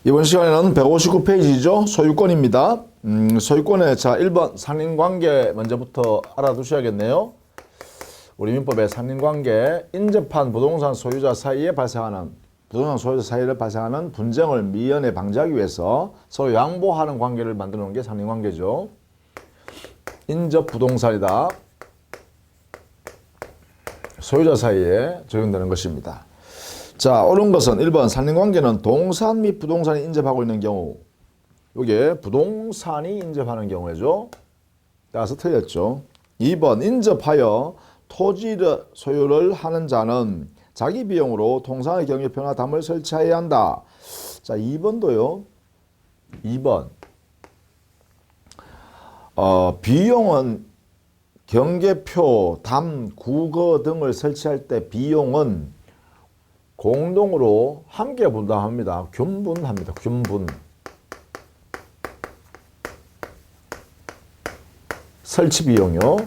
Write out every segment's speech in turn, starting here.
이번 시간에는 159페이지죠. 소유권입니다. 소유권의 1번 상린관계 먼저부터 알아두셔야겠네요. 우리 민법의 상린관계, 인접한 부동산 소유자 사이에 발생하는 분쟁을 미연에 방지하기 위해서 서로 양보하는 관계를 만들어 놓은 게 상린관계죠. 인접 부동산이다. 소유자 사이에 적용되는 것입니다. 자, 옳은 것은 1번 상린관계는 동산 및 부동산이 인접하고 있는 경우, 이게 부동산이 인접하는 경우죠. 따라서 틀렸죠. 2번 인접하여 토지 소유를 하는 자는 자기 비용으로 통상의 경계표나 담을 설치해야 한다. 자, 2번도요. 2번 비용은 경계표, 담, 구거 등을 설치할 때 비용은 공동으로 함께 분담합니다. 균분합니다. 균분. 설치 비용이요.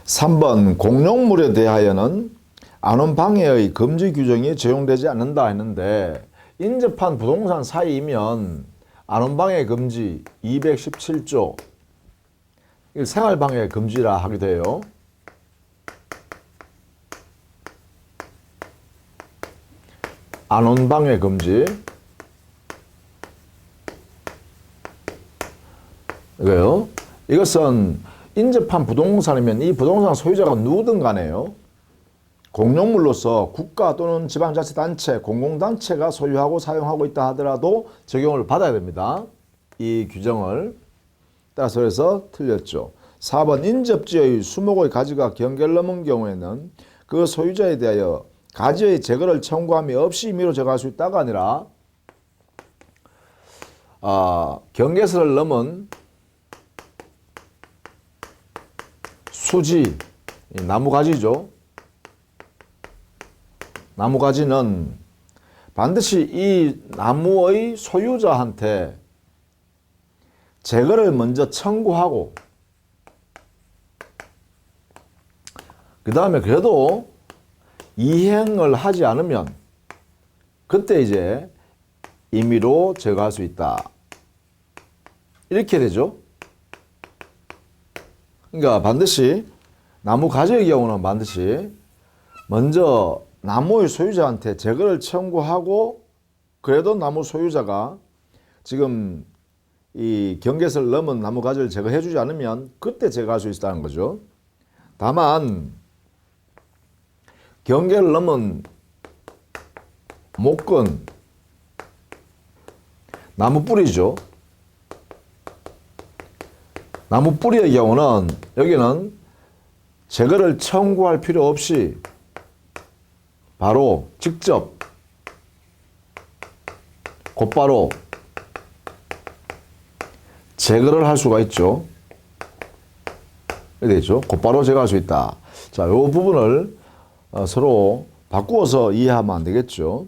(3번) 공용물에 대하여는 안원방해의 금지 규정이 적용되지 않는다 했는데, 인접한 부동산 사이이면 안원방해 금지 217조 생활방해 금지라 하게 돼요. 안원방해 금지. 이거요. 이것은 인접한 부동산이면 이 부동산 소유자가 누구든 간에요. 공용물로서 국가 또는 지방자치단체, 공공단체가 소유하고 사용하고 있다 하더라도 적용을 받아야 됩니다. 이 규정을. 따라서 그래서 틀렸죠. 4번 인접지의 수목의 가지가 경계를 넘은 경우에는 그 소유자에 대하여 가지의 제거를 청구함이 없이 임의로 제거할 수 있다가 아니라 경계선을 넘은 수지, 나무가지죠. 나무가지는 반드시 이 나무의 소유자한테 제거를 먼저 청구하고, 그 다음에 그래도 이행을 하지 않으면 그때 이제 임의로 제거할 수 있다. 이렇게 되죠. 그러니까 반드시 나무 가지의 경우는 반드시 먼저 나무의 소유자한테 제거를 청구하고, 그래도 나무 소유자가 지금 이 경계선을 넘은 나무 가지를 제거해 주지 않으면 그때 제거할 수 있다는 거죠. 다만 경계를 넘은 목근, 나무 뿌리죠. 나무 뿌리의 경우는 여기는 제거를 청구할 필요 없이 바로 직접 곧바로 제거를 할 수가 있죠. 이렇게 되죠. 곧바로 제거할 수 있다. 자, 이 부분을 서로 바꾸어서 이해하면 안 되겠죠.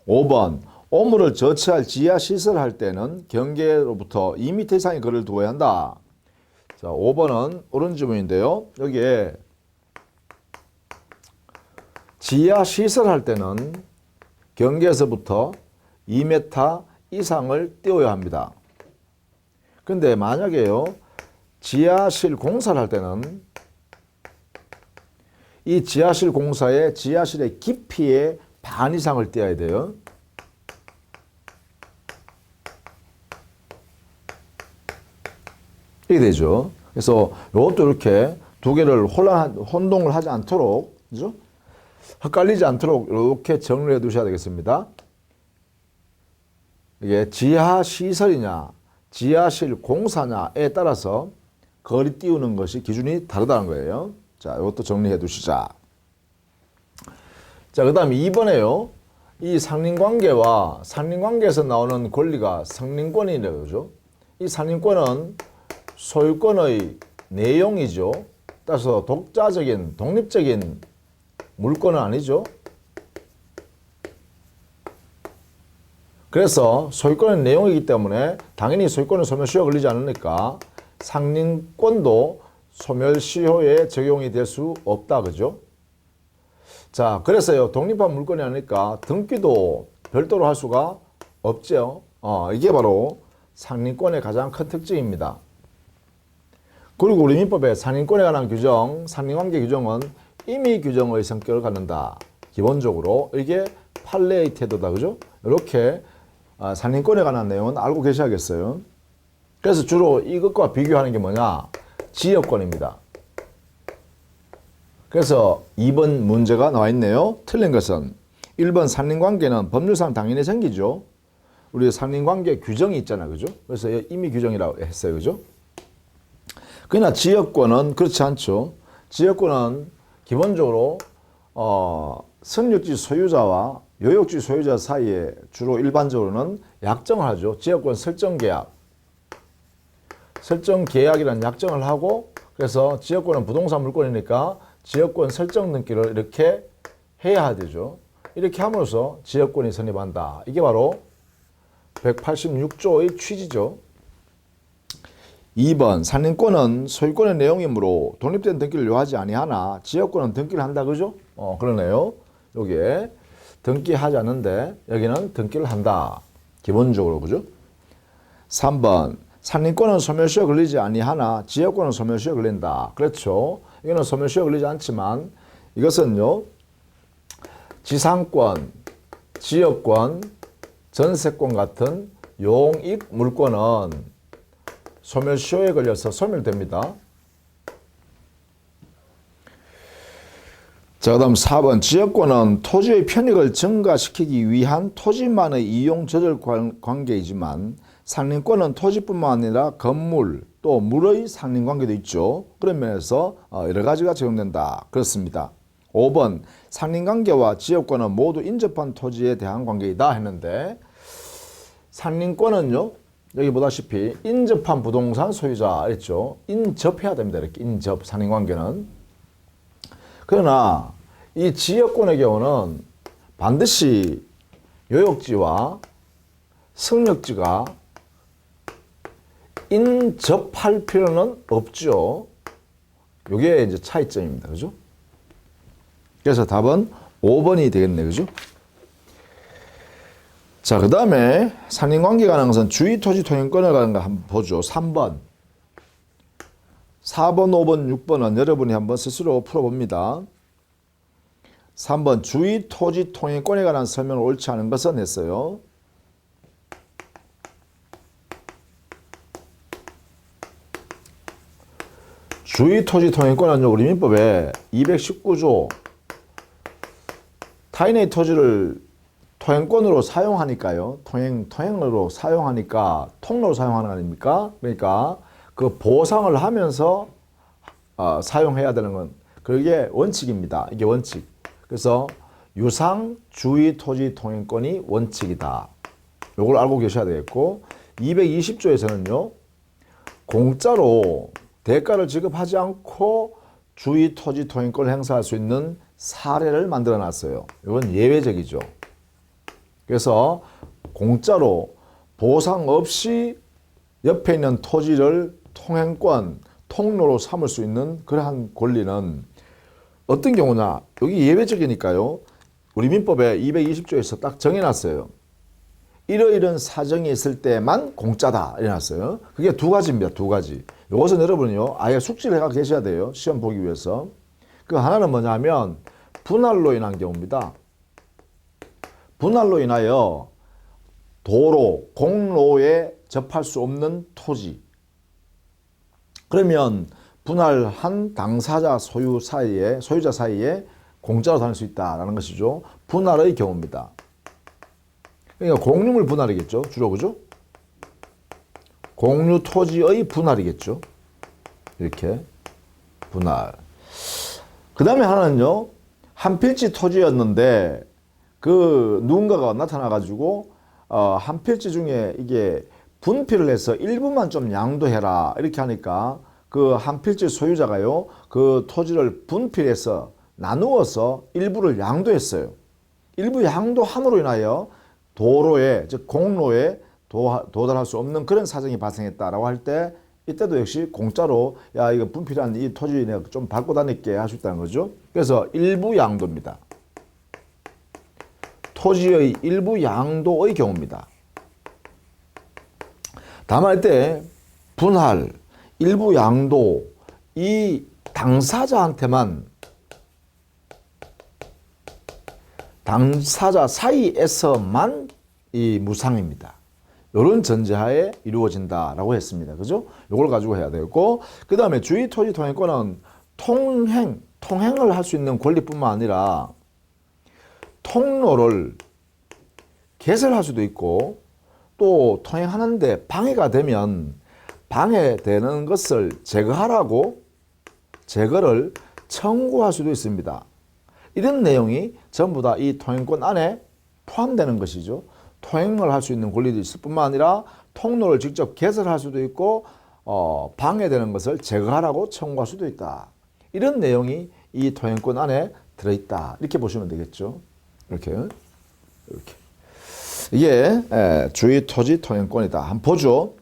5번 오물을 저치할 지하 시설할 때는 경계로부터 2m 이상의 거리를 두어야 한다. 자, 5번은 옳은 질문인데요. 여기에 지하 시설할 때는 경계에서부터 2m 이상을 띄워야 합니다. 근데 만약에요, 지하실 공사를 할 때는 이 지하실 공사에 지하실의 깊이의 반 이상을 띄어야 돼요. 이렇게 되죠. 그래서 이것도 이렇게 두 개를 혼동을 하지 않도록, 그죠? 헷갈리지 않도록 이렇게 정리를 해 두셔야 되겠습니다. 이게 지하시설이냐, 지하실 공사냐에 따라서 거리 띄우는 것이 기준이 다르다는 거예요. 자, 이것도 정리해 두시자. 자, 그 다음 2번에요. 이 상린관계와 상린관계에서 나오는 권리가 상린권이라고 그러죠. 이 상린권은 소유권의 내용이죠. 따라서 독자적인, 독립적인 물권은 아니죠. 그래서 소유권의 내용이기 때문에 당연히 소유권은 소멸시효가 걸리지 않으니까 상린권도 소멸시효에 적용이 될 수 없다. 그죠? 자, 그래서요, 독립한 물건이 아니니까 등기도 별도로 할 수가 없죠. 이게 바로 상린권의 가장 큰 특징입니다. 그리고 우리 민법의 상린권에 관한 규정, 상린관계 규정은 임의 규정의 성격을 갖는다. 기본적으로 이게 판례의 태도다. 그죠? 이렇게 상린권에 관한 내용은 알고 계셔야겠어요. 그래서 주로 이것과 비교하는 게 뭐냐? 지역권입니다. 그래서 2번 문제가 나와 있네요. 틀린 것은 1번 상린관계는 법률상 당연히 생기죠. 우리 상린관계 규정이 있잖아요. 그죠? 그래서 임의 규정이라고 했어요. 그죠? 그러나 지역권은 그렇지 않죠. 지역권은 기본적으로 승용지 소유자와 요역지 소유자 사이에 주로 일반적으로는 약정을 하죠. 지역권 설정계약. 설정계약이라는 약정을 하고 그래서 지역권은 부동산 물건이니까 지역권 설정 등기를 이렇게 해야 되죠. 이렇게 함으로써 지역권이 성립한다. 이게 바로 186조의 취지죠. 2번 상린권은 소유권의 내용이므로 독립된 등기를 요하지 아니하나 지역권은 등기를 한다. 그죠? 그러네요. 여기에 등기하지 않는데 여기는 등기를 한다. 기본적으로. 그죠? 3번 상린권은 소멸시효 걸리지 아니하나 지역권은 소멸시효 걸린다. 그렇죠. 이거는 소멸시효 걸리지 않지만 이것은요. 지상권, 지역권, 전세권 같은 용익 물권은 소멸시효에 걸려서 소멸됩니다. 자, 그 다음 4번 지역권은 토지의 편익을 증가시키기 위한 토지만의 이용 조절 관계이지만 상린권은 토지뿐만 아니라 건물 또 물의 상린관계도 있죠. 그런 면에서 여러 가지가 적용된다. 그렇습니다. 5번 상린관계와 지역권은 모두 인접한 토지에 대한 관계이다 했는데 상린권은요. 여기 보다시피 인접한 부동산 소유자 했죠. 인접해야 됩니다. 이렇게 인접 상린관계는. 그러나 이 지역권의 경우는 반드시 요역지와 승역지가 인접할 필요는 없죠. 이게 이제 차이점입니다. 그죠? 그래서 답은 5번이 되겠네. 그죠? 자, 그 다음에 상린관계가 관한 것은 주의토지 통행권에 관한 거 한번 보죠. 3번. 4번, 5번, 6번은 여러분이 한번 스스로 풀어봅니다. 3번 주의토지 통행권에 관한 설명을 옳지 않은 것은 했어요. 주의토지 통행권은 우리 민법에 219조 타인의 토지를 통행권으로 사용하니까요. 통행으로 사용하니까 통로로 사용하는 거 아닙니까? 그러니까 그 보상을 하면서 사용해야 되는 건 그게 원칙입니다. 이게 원칙. 그래서 유상 주의 토지 통행권이 원칙이다. 이걸 알고 계셔야 되겠고 220조에서는요. 공짜로 대가를 지급하지 않고 주의 토지 통행권을 행사할 수 있는 사례를 만들어 놨어요. 이건 예외적이죠. 그래서 공짜로 보상 없이 옆에 있는 토지를 통행권, 통로로 삼을 수 있는 그러한 권리는 어떤 경우냐? 여기 예외적이니까요. 우리 민법에 220조에서 딱 정해놨어요. 이러이런 사정이 있을 때만 공짜다 이래놨어요. 그게 두 가지입니다. 두 가지. 이것은 여러분이요. 아예 숙지를 해가 계셔야 돼요. 시험 보기 위해서. 그 하나는 뭐냐 하면 분할로 인한 경우입니다. 분할로 인하여 도로, 공로에 접할 수 없는 토지. 그러면 분할한 당사자 소유자 사이에 공짜로 다닐 수 있다라는 것이죠. 분할의 경우입니다. 그러니까 공유물 분할이겠죠. 주로 그죠? 공유 토지의 분할이겠죠. 이렇게 분할. 그 다음에 하나는요. 한 필지 토지였는데 그 누군가가 나타나가지고 한 필지 중에 이게 분필을 해서 일부만 좀 양도해라 이렇게 하니까 그 한 필지 소유자가요. 그 토지를 분필해서 나누어서 일부를 양도했어요. 일부 양도함으로 인하여 도로에 즉 공로에 도달할 수 없는 그런 사정이 발생했다라고 할 때 이때도 역시 공짜로 야 이거 분필한 이 토지 내가 좀 받고 다닐게 할 수 있다는 거죠. 그래서 일부 양도입니다. 토지의 일부 양도의 경우입니다. 다만 이때 분할, 일부 양도, 이 당사자 사이에서만 이 무상입니다. 이런 전제하에 이루어진다라고 했습니다. 그죠? 이걸 가지고 해야 되고, 그 다음에 주의토지통행권은 통행을 할 수 있는 권리뿐만 아니라 통로를 개설할 수도 있고, 또 통행하는데 방해가 되면 방해되는 것을 제거하라고 제거를 청구할 수도 있습니다. 이런 내용이 전부 다 이 통행권 안에 포함되는 것이죠. 통행을 할 수 있는 권리도 있을 뿐만 아니라 통로를 직접 개설할 수도 있고 방해되는 것을 제거하라고 청구할 수도 있다. 이런 내용이 이 통행권 안에 들어있다. 이렇게 보시면 되겠죠. 이렇게. 이게 주의토지 통행권이다. 한번 보죠.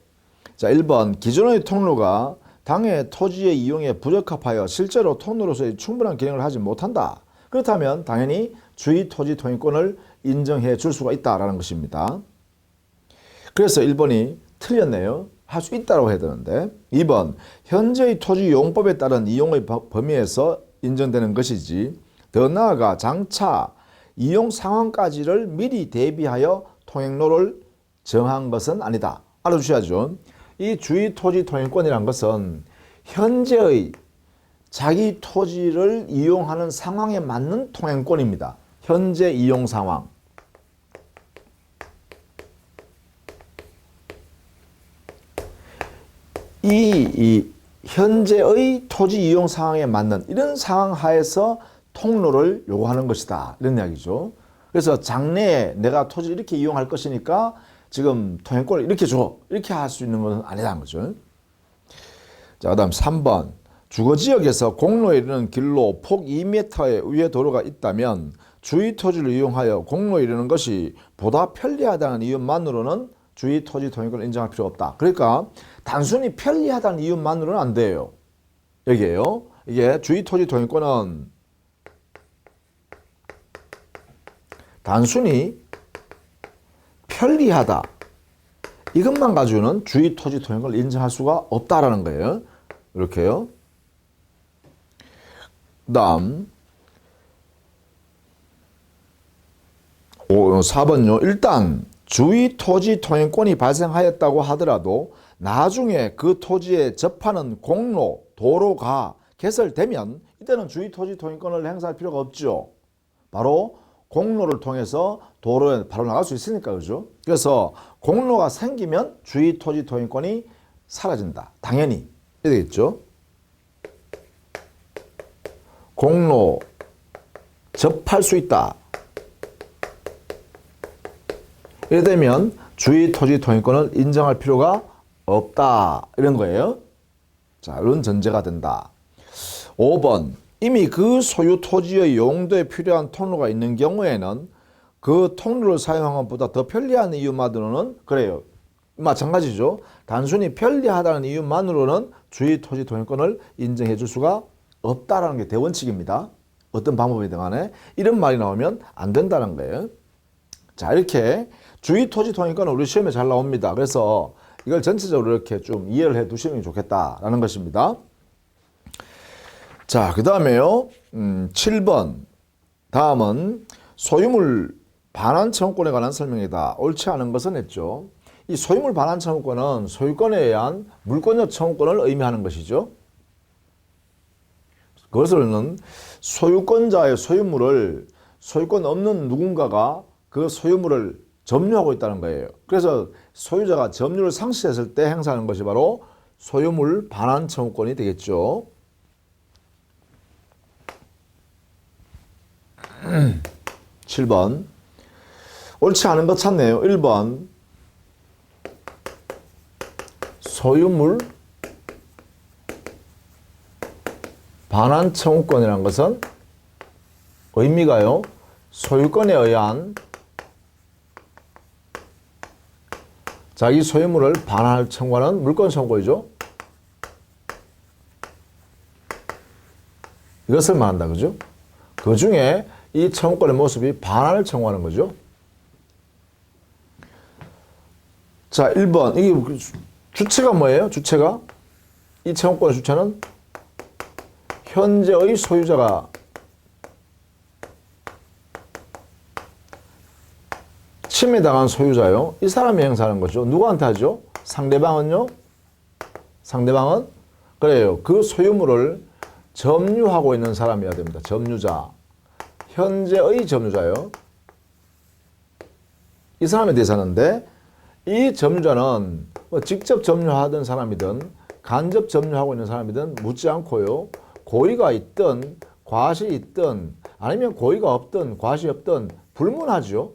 자, 1번 기존의 통로가 당해 토지의 이용에 부적합하여 실제로 통로로서의 충분한 기능을 하지 못한다. 그렇다면 당연히 주의토지 통행권을 인정해 줄 수가 있다라는 것입니다. 그래서 1번이 틀렸네요. 할 수 있다고 해야 되는데, 2번 현재의 토지용법에 따른 이용의 범위에서 인정되는 것이지 더 나아가 장차 이용 상황까지를 미리 대비하여 통행로를 정한 것은 아니다. 알아주셔야죠. 이 주의토지 통행권이란 것은 현재의 자기 토지를 이용하는 상황에 맞는 통행권입니다. 현재 이용 상황. 이 현재의 토지 이용 상황에 맞는 이런 상황 하에서 통로를 요구하는 것이다. 이런 이야기죠. 그래서 장래에 내가 토지를 이렇게 이용할 것이니까 지금 통행권을 이렇게 줘. 이렇게 할 수 있는 것은 아니라는 거죠. 자, 그 다음 3번. 주거지역에서 공로에 이르는 길로 폭 2m의 위에 도로가 있다면 주의토지를 이용하여 공로에 이르는 것이 보다 편리하다는 이유만으로는 주의토지 통행권을 인정할 필요가 없다. 그러니까 단순히 편리하다는 이유만으로는 안 돼요. 여기에요. 이게 주의토지 통행권은 단순히 편리하다. 이것만 가지고는 주의토지 통행권을 인정할 수가 없다라는 거예요. 이렇게요. 그 다음 4번요. 일단 주의토지 통행권이 발생하였다고 하더라도 나중에 그 토지에 접하는 공로, 도로가 개설되면 이때는 주의토지 통행권을 행사할 필요가 없죠. 바로 공로를 통해서 도로에 바로 나갈 수 있으니까, 그죠? 그래서 공로가 생기면 주의토지 통행권이 사라진다. 당연히. 이렇게 되겠죠? 공로 접할 수 있다. 이래 되면 주의토지 통행권을 인정할 필요가 없다. 이런 거예요. 자, 이런 전제가 된다. 5번. 이미 그 소유 토지의 용도에 필요한 통로가 있는 경우에는 그 통로를 사용하는 것보다 더 편리한 이유만으로는 그래요. 마찬가지죠. 단순히 편리하다는 이유만으로는 주의토지 통행권을 인정해 줄 수가 없다라는 게 대원칙입니다. 어떤 방법이든 간에 이런 말이 나오면 안 된다는 거예요. 자, 이렇게 주의토지 통행권은 우리 시험에 잘 나옵니다. 그래서 이걸 전체적으로 이렇게 좀 이해를 해 두시면 좋겠다라는 것입니다. 자, 그 다음에요. 7번. 다음은 소유물 반환 청구권에 관한 설명이다. 옳지 않은 것은 했죠. 이 소유물 반환 청구권은 소유권에 의한 물권적 청구권을 의미하는 것이죠. 그것은 소유권자의 소유물을 소유권 없는 누군가가 그 소유물을 점유하고 있다는 거예요. 그래서 소유자가 점유를 상실했을 때 행사하는 것이 바로 소유물 반환 청구권이 되겠죠. 7번. 옳지 않은 것 찾네요. 1번. 소유물 반환 청구권이라는 것은 의미가요. 소유권에 의한 자기 소유물을 반환을 청구하는 물권 청구이죠. 이것을 말한다. 그죠? 그 중에 이 청구권의 모습이 반환을 청구하는 거죠. 자, 1번. 이게 주체가 뭐예요? 주체가? 이 채권의 주체는 현재의 소유자가 침해당한 소유자요. 이 사람이 행사하는 거죠. 누구한테 하죠? 상대방은요? 상대방은? 그래요. 그 소유물을 점유하고 있는 사람이어야 됩니다. 점유자. 현재의 점유자요. 이 사람에 대해서 하는데 이 점유자는 뭐 직접 점유하던 사람이든 간접 점유하고 있는 사람이든 묻지 않고요. 고의가 있든 과실이 있든 아니면 고의가 없든 과실이 없든 불문하죠.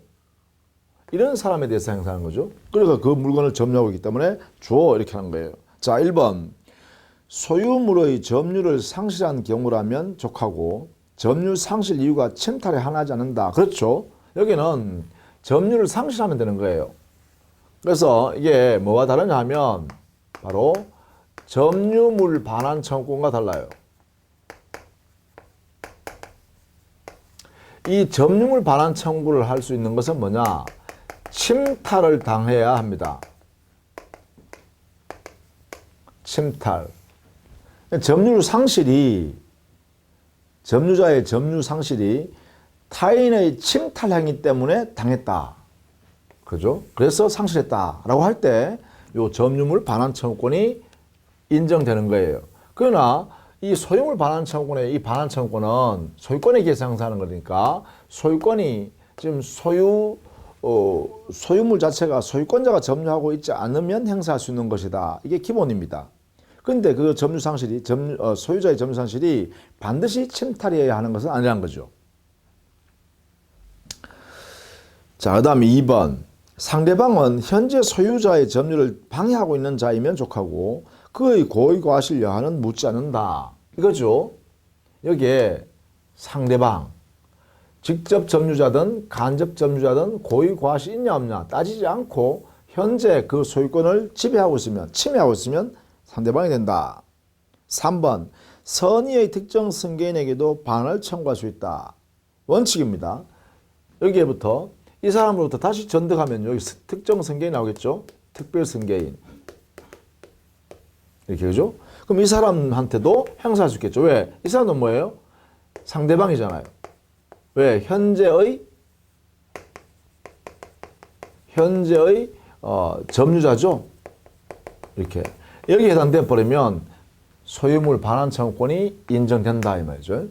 이런 사람에 대해서 행사하는 거죠. 그래서 그 물건을 점유하고 있기 때문에 주어 이렇게 하는 거예요. 자, 1번. 소유물의 점유를 상실한 경우라면 족하고 점유 상실 이유가 침탈에 한하지 않는다. 그렇죠. 여기는 점유를 상실하면 되는 거예요. 그래서 이게 뭐가 다르냐 하면 바로 점유물 반환 청구권과 달라요. 이 점유물 반환 청구를 할 수 있는 것은 뭐냐? 침탈을 당해야 합니다. 침탈. 점유 상실이 점유자의 점유 상실이 타인의 침탈 행위 때문에 당했다. 그죠? 그래서 상실했다라고 할 때 요 점유물 반환 청구권이 인정되는 거예요. 그러나 이 소유물 반환 청구권의 이 반환 청구권은 소유권에 의해서 행사하는 거니까 소유권이 지금 소유물 자체가 소유권자가 점유하고 있지 않으면 행사할 수 있는 것이다. 이게 기본입니다. 그런데 그 점유 상실이 소유자의 점유 상실이 반드시 침탈이어야 하는 것은 아니라는 거죠. 자, 그다음에 2번. 상대방은 현재 소유자의 점유를 방해하고 있는 자이면 족하고 그의 고의 과실 여하는 묻지 않는다. 이거죠. 여기에 상대방, 직접 점유자든 간접 점유자든 고의 과실이 있냐 없냐 따지지 않고 현재 그 소유권을 지배하고 있으면 침해하고 있으면 상대방이 된다. 3번. 선의의 특정 승계인에게도 반환을 청구할 수 있다. 원칙입니다. 여기에부터 이 사람으로부터 다시 전득하면 여기 특정 승계인 나오겠죠? 특별 승계인. 이렇게 그죠? 그럼 이 사람한테도 행사할 수 있겠죠. 왜? 이 사람은 뭐예요? 상대방이잖아요. 왜? 현재의 점유자죠. 이렇게 여기에 해당돼 버리면 소유물 반환 청구권이 인정된다 이 말이죠.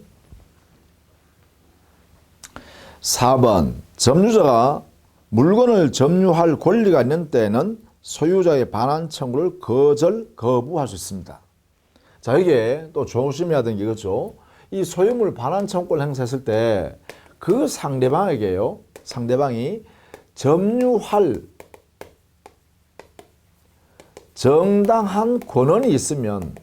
4번. 점유자가 물건을 점유할 권리가 있는 때에는 소유자의 반환 청구를 거부할 수 있습니다. 자, 이게 또 조심해야 되는 게 이거죠. 이 소유물 반환 청구를 행사했을 때 그 상대방에게요. 상대방이 점유할 정당한 권한이 있으면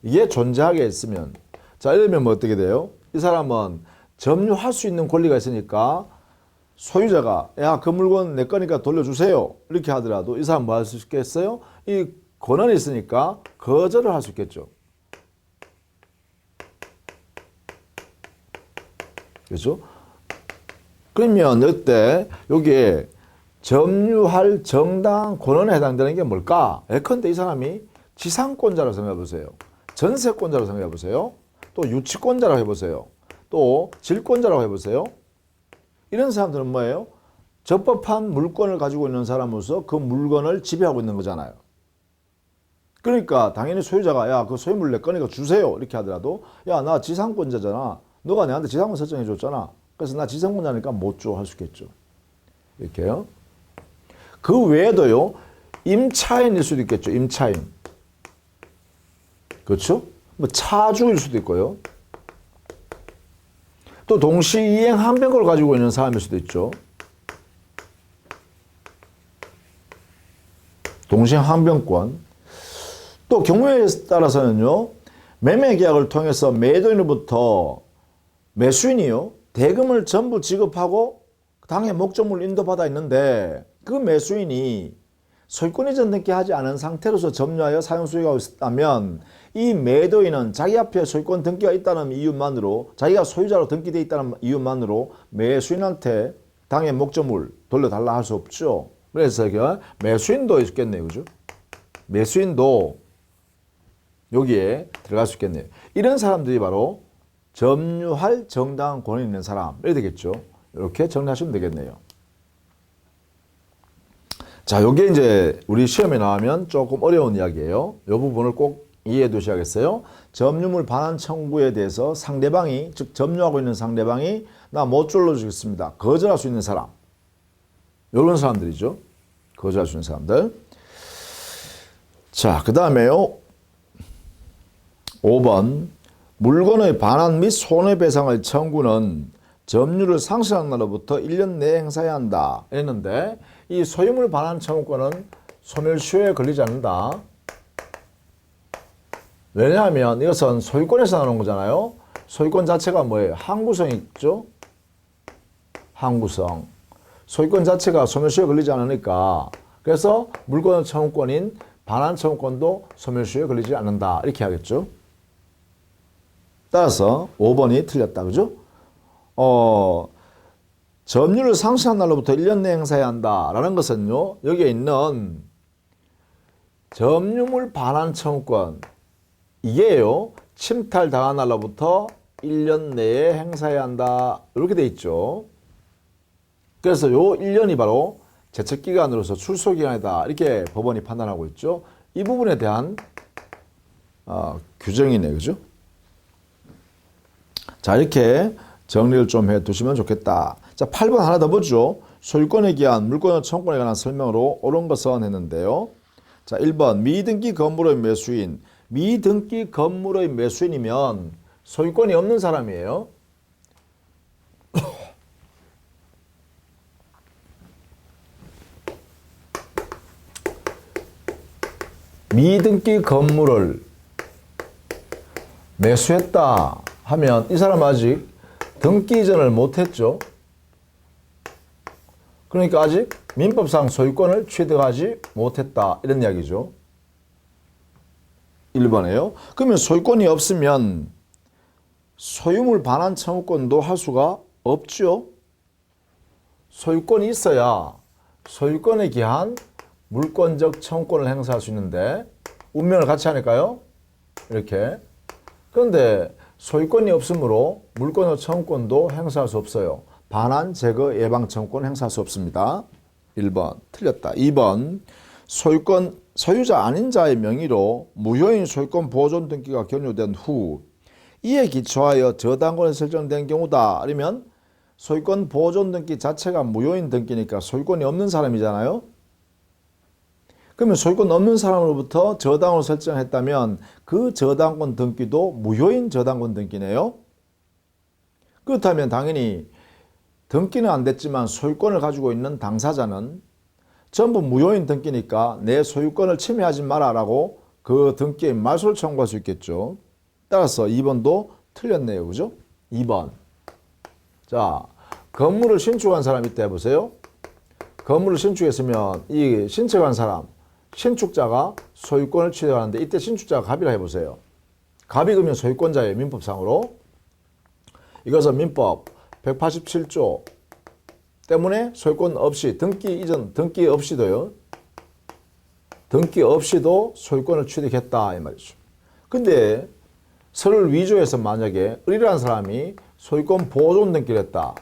이게 존재하게 있으면 자, 이러면 뭐 어떻게 돼요? 이 사람은 점유할 수 있는 권리가 있으니까 소유자가 야, 그 물건 내 거니까 돌려주세요. 이렇게 하더라도 이 사람 뭐 할 수 있겠어요? 이 권한이 있으니까 거절을 할 수 있겠죠. 그렇죠? 그러면 이때 여기에 점유할 정당한 권한에 해당되는 게 뭘까? 예컨대 이 사람이 지상권자라고 생각해 보세요. 전세권자라고 생각해 보세요. 또 유치권자라고 해보세요. 또 질권자라고 해보세요. 이런 사람들은 뭐예요? 적법한 물건을 가지고 있는 사람으로서 그 물건을 지배하고 있는 거잖아요. 그러니까 당연히 소유자가 야, 그 소유물 내 거니까 주세요. 이렇게 하더라도 야, 나 지상권자잖아. 너가 내한테 지상권 설정해 줬잖아. 그래서 나 지상권자니까 못 줘 할 수 있겠죠. 이렇게요. 그 외에도요. 임차인일 수도 있겠죠. 임차인. 그렇죠? 뭐 차주일 수도 있고요. 또 동시 이행 항변권을 가지고 있는 사람일 수도 있죠. 동시 항변권. 또 경우에 따라서는요. 매매 계약을 통해서 매도인으로부터 매수인이요. 대금을 전부 지급하고 당해 목적물을 인도받아 있는데 그 매수인이 소유권 이전 등기하지 않은 상태로서 점유하여 사용 수익하고 있다면 이 매도인은 자기 앞에 소유권 등기가 있다는 이유만으로 자기가 소유자로 등기되어 있다는 이유만으로 매수인한테 당해 목적물 돌려달라 할 수 없죠. 그래서 그 매수인도 있겠네요. 그죠? 매수인도 여기에 들어갈 수 있겠네요. 이런 사람들이 바로 점유할 정당한 권한이 있는 사람. 이렇게 되겠죠. 이렇게 정리하시면 되겠네요. 자, 요게 이제 우리 시험에 나오면 조금 어려운 이야기예요. 이 부분을 꼭 이해해 두셔야겠어요. 점유물 반환 청구에 대해서 상대방이, 즉 점유하고 있는 상대방이 나 못 줄러주겠습니다. 거절할 수 있는 사람. 이런 사람들이죠. 거절할 수 있는 사람들. 자, 그 다음에요. 5번. 물건의 반환 및 손해배상의 청구는 점유를 상실한 날로부터 1년 내에 행사해야 한다. 했는데 이 소유물 반환 청구권은 소멸시효에 걸리지 않는다. 왜냐하면 이것은 소유권에서 나오는 거잖아요. 소유권 자체가 뭐예요? 항구성이 있죠? 항구성. 소유권 자체가 소멸시효에 걸리지 않으니까 그래서 물건 청구권인 반환 청구권도 소멸시효에 걸리지 않는다. 이렇게 하겠죠. 따라서 5번이 틀렸다. 그죠? 점유를 상실한 날로부터 1년 내에 행사해야 한다라는 것은요. 여기에 있는 점유물 반환 청구권 이게요. 침탈당한 날로부터 1년 내에 행사해야 한다. 이렇게 돼 있죠. 그래서 요 1년이 바로 제척기간으로서 출소기간이다. 이렇게 법원이 판단하고 있죠. 이 부분에 대한 규정이네. 그죠? 자, 이렇게 정리를 좀 해 두시면 좋겠다. 자, 8번 하나 더 보죠. 소유권에 기한 물권의 청구권에 관한 설명으로 옳은 것은 했는데요. 자, 1번 미등기 건물의 매수인. 미등기 건물의 매수인이면 소유권이 없는 사람이에요. 미등기 건물을 매수했다 하면 이 사람 아직 등기 이전을 못했죠. 그러니까 아직 민법상 소유권을 취득하지 못했다. 이런 이야기죠. 1번에요. 그러면 소유권이 없으면 소유물 반환 청구권도 할 수가 없죠. 소유권이 있어야 소유권에 기한 물권적 청구권을 행사할 수 있는데 운명을 같이 하니까요. 이렇게. 그런데 소유권이 없으므로 물권적 청구권도 행사할 수 없어요. 반환, 제거, 예방 청구권 행사할 수 없습니다. 1번 틀렸다. 2번 소유권 소유자 아닌 자의 명의로 무효인 소유권 보존 등기가 경료된 후 이에 기초하여 저당권이 설정된 경우다. 아니면 소유권 보존 등기 자체가 무효인 등기니까 소유권이 없는 사람이잖아요. 그러면 소유권 없는 사람으로부터 저당을 설정했다면 그 저당권 등기도 무효인 저당권 등기네요. 그렇다면 당연히 등기는 안 됐지만 소유권을 가지고 있는 당사자는 전부 무효인 등기니까 내 소유권을 침해하지 마라라고 그 등기에 말소를 청구할 수 있겠죠. 따라서 2번도 틀렸네요. 그죠? 2번. 자, 건물을 신축한 사람이 있다 해보세요. 건물을 신축했으면 이 신축한 사람, 신축자가 소유권을 취득하는데 이때 신축자가 갑이라 해보세요. 갑이 그러면 소유권자예요. 민법상으로. 이것은 민법 187조 때문에 소유권 없이 등기 이전, 등기 없이도요. 등기 없이도 소유권을 취득했다 이 말이죠. 근데 설을 위조해서 만약에 을이라는 사람이 소유권 보존 등기를 했다.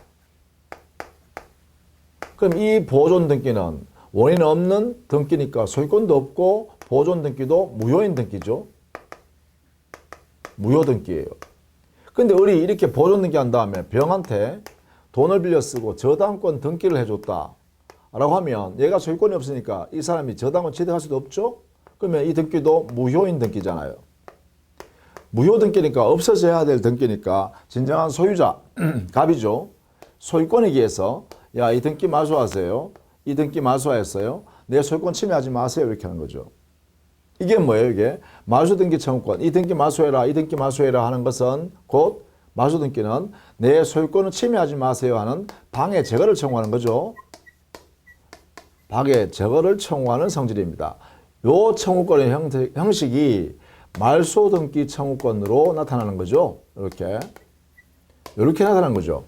그럼 이 보존 등기는 원인 없는 등기니까 소유권도 없고 보존 등기도 무효인 등기죠. 무효 등기예요. 근데 을이 이렇게 보존 등기 한 다음에 병한테 돈을 빌려 쓰고 저당권 등기를 해줬다 라고 하면 얘가 소유권이 없으니까 이 사람이 저당권 취득할 수도 없죠. 그러면 이 등기도 무효인 등기잖아요. 무효 등기니까 없어져야 될 등기니까 진정한 소유자 갑이죠. 소유권에 기해서 야, 이 등기 마소하세요. 이 등기 마소하였어요. 내 소유권 침해하지 마세요. 이렇게 하는 거죠. 이게 뭐예요? 이게 마소등기 청구권. 이 등기 마소해라. 이 등기 마소해라 하는 것은 곧 마소등기는 내 소유권을 침해하지 마세요 하는 방해 제거를 청구하는 거죠. 방해 제거를 청구하는 성질입니다. 요 청구권의 형식이 말소등기 청구권으로 나타나는 거죠. 이렇게 나타나는 거죠.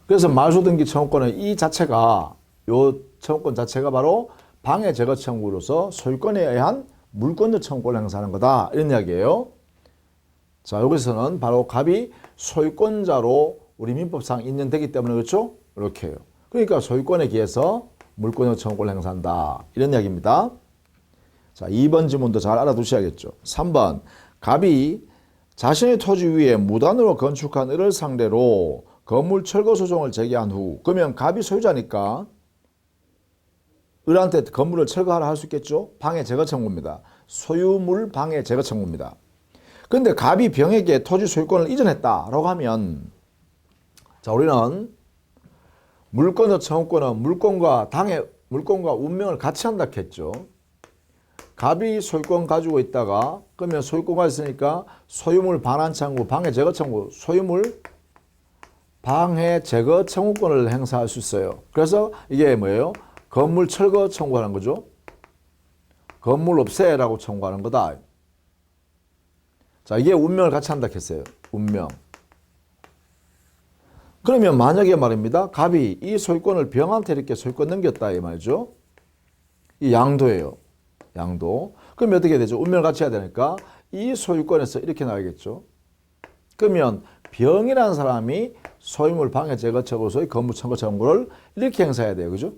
그래서 말소등기 청구권의 이 자체가 요 청구권 자체가 바로 방해 제거 청구로서 소유권에 의한 물권적 청구권을 행사하는 거다. 이런 이야기예요. 자, 여기서는 바로 갑이 소유권자로 우리 민법상 인정되기 때문에 그렇죠? 이렇게 해요. 그러니까 소유권에 기해서 물권적 청구권을 행사한다. 이런 이야기입니다. 자, 2번 지문도 잘 알아두셔야겠죠. 3번, 갑이 자신의 토지 위에 무단으로 건축한 을을 상대로 건물 철거 소송을 제기한 후, 그러면 갑이 소유자니까 을한테 건물을 철거하라 할 수 있겠죠? 방해 제거 청구입니다. 소유물 방해 제거 청구입니다. 그런데 갑이 병에게 토지 소유권을 이전했다라고 하면, 자, 우리는 물권적 청구권은 물권과 운명을 같이 한다 했죠. 갑이 소유권 가지고 있다가, 그러면 소유권 가지고 있으니까 소유물 반환 청구, 방해 제거 청구, 소유물 방해 제거 청구권을 행사할 수 있어요. 그래서 이게 뭐예요? 건물 철거 청구하는 거죠. 건물 없애라고 청구하는 거다. 자, 이게 운명을 같이 한다 했어요. 운명. 그러면 만약에 말입니다. 갑이 이 소유권을 병한테 이렇게 소유권 넘겼다 이 말이죠. 이 양도예요. 양도. 그러면 어떻게 되죠? 운명을 같이 해야 되니까 이 소유권에서 이렇게 나와야겠죠. 그러면 병이라는 사람이 소유물 방해 제거 청구로서의 건물 철거 청구를 이렇게 행사해야 돼요. 그죠?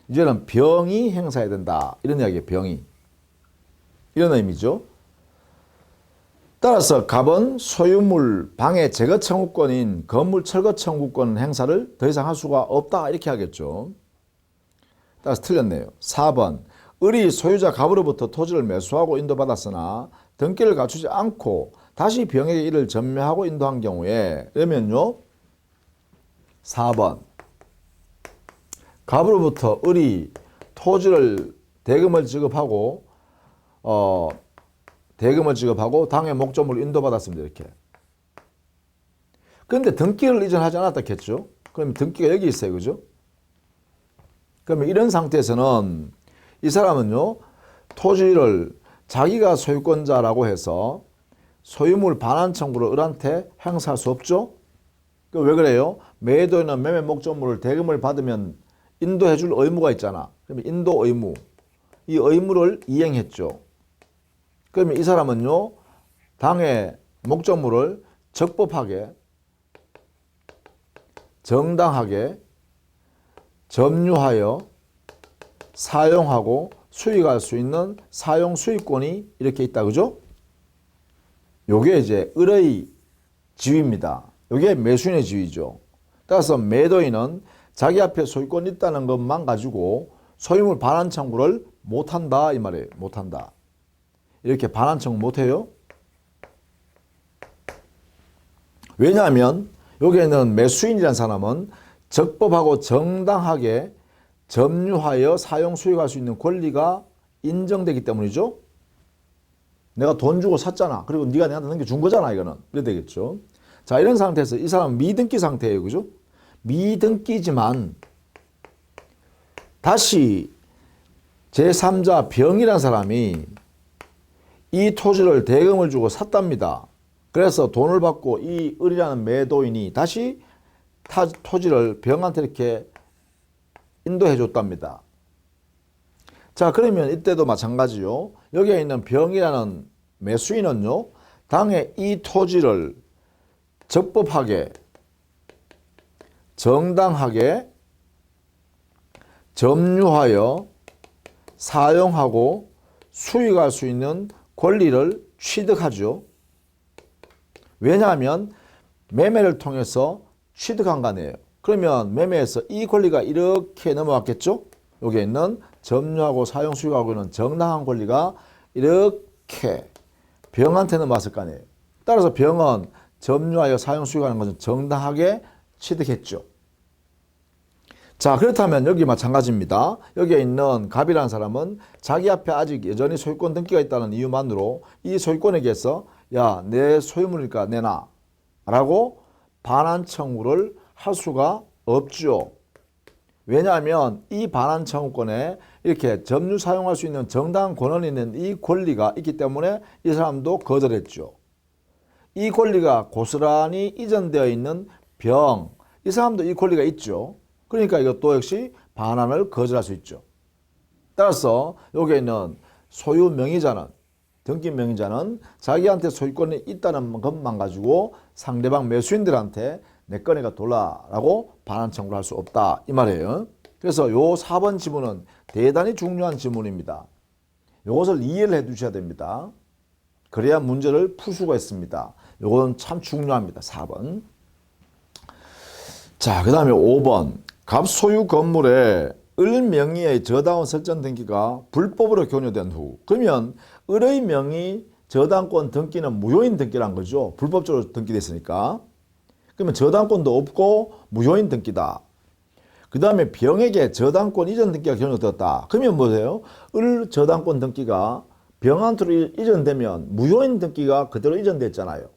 이제는 병이 행사해야 된다. 이런 이야기예요. 병이. 이런 의미죠. 따라서 갑은 소유물 방해 제거 청구권인 건물 철거 청구권 행사를 더 이상 할 수가 없다. 이렇게 하겠죠. 따라서 틀렸네요. 4번. 을이 소유자 갑으로부터 토지를 매수하고 인도받았으나 등기를 갖추지 않고 다시 병에게 이를 전매하고 인도한 경우에, 그러면요. 4번. 갑으로부터 을이 토지를 대금을 지급하고 당의 목적물을 인도받았습니다. 이렇게. 그런데 등기를 이전하지 않았다 했죠. 그럼 등기가 여기 있어요. 그죠? 그러면 이런 상태에서는 이 사람은요, 토지를 자기가 소유권자라고 해서 소유물 반환 청구를 을한테 행사할 수 없죠? 왜 그래요? 매도인은 매매 목적물을 대금을 받으면 인도해 줄 의무가 있잖아. 그러면 인도 의무. 이 의무를 이행했죠. 그러면 이 사람은요, 당의 목적물을 적법하게, 정당하게 점유하여 사용하고 수익할 수 있는 사용 수익권이 이렇게 있다. 그죠? 요게 이제 을의 지위입니다. 요게 매수인의 지위죠. 따라서 매도인은 자기 앞에 소유권이 있다는 것만 가지고 소유물 반환 청구를 못한다 이 말이에요. 못한다. 이렇게 반환 청구 못해요. 왜냐하면 여기에는 매수인이라는 사람은 적법하고 정당하게 점유하여 사용 수익할 수 있는 권리가 인정되기 때문이죠. 내가 돈 주고 샀잖아. 그리고 네가 내한테 넘겨준 거잖아. 이거는. 그래 되겠죠. 자, 이런 상태에서 이 사람은 미등기 상태예요. 그죠? 미등기지만 다시 제3자 병이라는 사람이 이 토지를 대금을 주고 샀답니다. 그래서 돈을 받고 이 을이라는 매도인이 다시 토지를 병한테 이렇게 인도해 줬답니다. 자, 그러면 이때도 마찬가지요. 여기에 있는 병이라는 매수인은요, 당에 이 토지를 적법하게, 정당하게 점유하여 사용하고 수익할 수 있는 권리를 취득하죠. 왜냐하면 매매를 통해서 취득한 거 아니에요. 그러면 매매에서 이 권리가 이렇게 넘어왔겠죠? 여기에 있는 점유하고 사용 수익하고 있는 정당한 권리가 이렇게 병한테 넘어왔을 거 아니에요. 따라서 병은 점유하여 사용 수익하는 것은 정당하게 취득했죠. 자, 그렇다면 여기 마찬가지입니다. 여기에 있는 갑이라는 사람은 자기 앞에 아직 여전히 소유권 등기가 있다는 이유만으로 이 소유권에게서 야, 내 소유물이니까 내놔 라고 반환 청구를 할 수가 없죠. 왜냐하면 이 반환 청구권에 이렇게 점유 사용할 수 있는 정당한 권한이 있는 이 권리가 있기 때문에 이 사람도 거절했죠. 이 권리가 고스란히 이전되어 있는 병, 이 사람도 이 권리가 있죠. 그러니까 이것도 역시 반환을 거절할 수 있죠. 따라서 여기에 있는 소유 명의자는, 등기 명의자는 자기한테 소유권이 있다는 것만 가지고 상대방 매수인들한테 내 거니까 돌라라고 반환 청구를 할 수 없다 이 말이에요. 그래서 요 4번 지문은 대단히 중요한 지문입니다. 이것을 이해를 해 두셔야 됩니다. 그래야 문제를 풀 수가 있습니다. 이건 참 중요합니다. 4번. 자, 그 다음에 5번. 갑소유 건물에 을 명의의 저당권 설정 등기가 불법으로 교녀된 후, 그러면 을의 명의 저당권 등기는 무효인 등기란 거죠. 불법적으로 등기됐으니까. 그러면 저당권도 없고 무효인 등기다. 그 다음에 병에게 저당권 이전 등기가 교녀되었다. 그러면 뭐예요? 을 저당권 등기가 병한테로 이전되면 무효인 등기가 그대로 이전됐잖아요.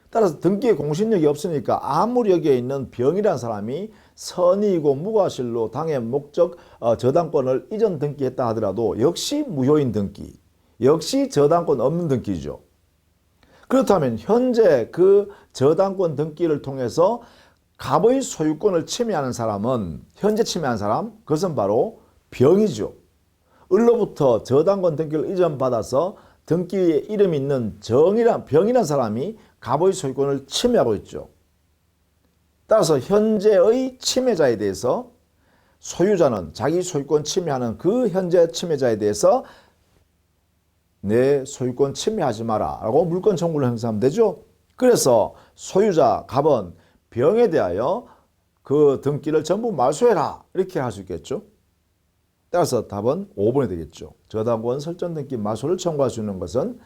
따라서 등기에 공신력이 없으니까 아무리 여기에 있는 병이라는 사람이 선의이고 무과실로 당의 목적 저당권을 이전 등기했다 하더라도 역시 무효인 등기, 역시 저당권 없는 등기죠. 그렇다면 현재 그 저당권 등기를 통해서 갑의 소유권을 침해하는 사람은, 현재 침해한 사람, 그것은 바로 병이죠. 을로부터 저당권 등기를 이전받아서 등기에 이름이 있는 병이라는 사람이 갑의 소유권을 침해하고 있죠. 따라서 현재의 침해자에 대해서 소유자는 자기 소유권 침해하는 그 현재 침해자에 대해서 내 소유권 침해하지 마라 라고 물권 청구를 행사하면 되죠. 그래서 소유자 갑은 병에 대하여 그 등기를 전부 말소해라 이렇게 할 수 있겠죠. 따라서 답은 5번이 되겠죠. 저당권 설정 등기 말소를 청구할 수 있는 것은